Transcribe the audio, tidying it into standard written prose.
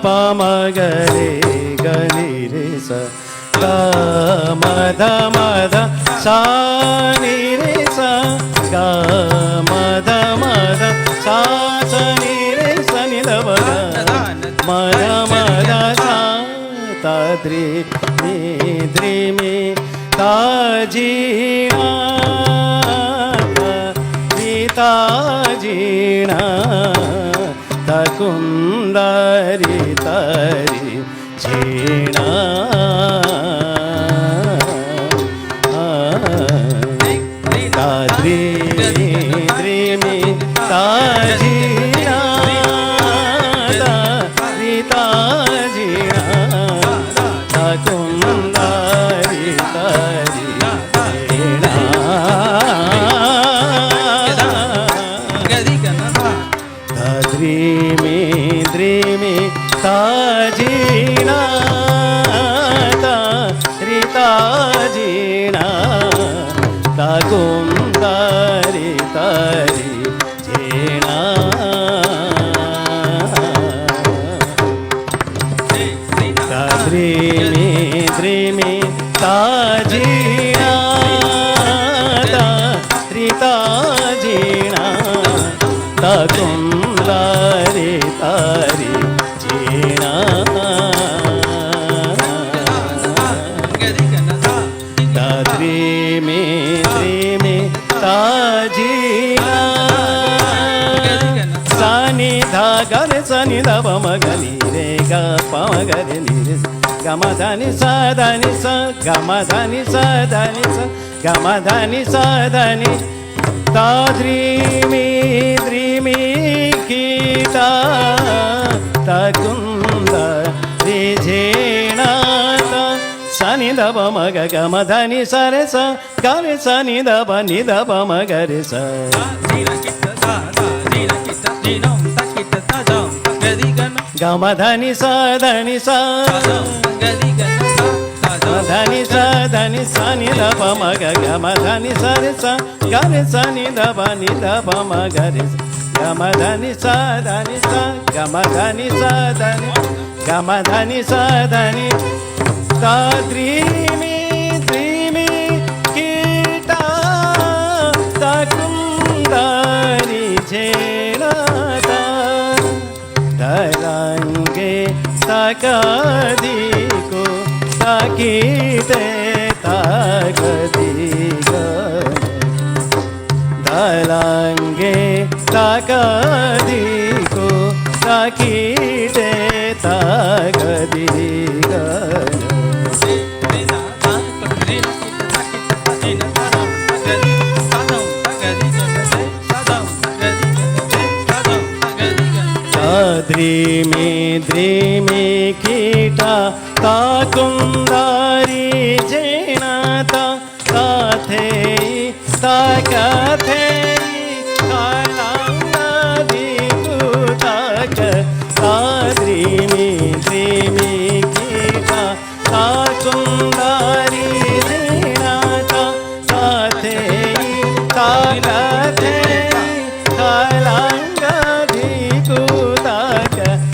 Pamagare gani re sa ga ma da sa ni re sa ga ma da sa ni re sa ni da ba ma da sa ta dri mi ta ji ta ji na Takundari tari jina tadri drimi tajina tadri tajina takundari tari jina Dreamy tajina rita jina takundari tari jina dreamy tajina rita jina takundari tari jina dreamy tajina sani dha gare sani dha pa ma ga ni re ga pa ma ga re ni re ga ma dha ni sa ga ma dha ni sa ga ma dha ni sa ni ta dreamy kita takunda rijena ta sani da ba ma ga ga ma dha ni sa re sa ga re sa ni da ba ma ga re sa ga ma dha ni sa dha ni sa Dhani sa ni da pa ma ga ga ma dhani sa re sa ga re sa ni da pa ma ga re sa ga ma dhani sa ga ma dhani sa ga ma dhani sa dhani ta dreamy kita takundari jena ta darange takadi ko takite takadiga dalange takadiko takite takadiga dreamy kita takundari jena ta kathe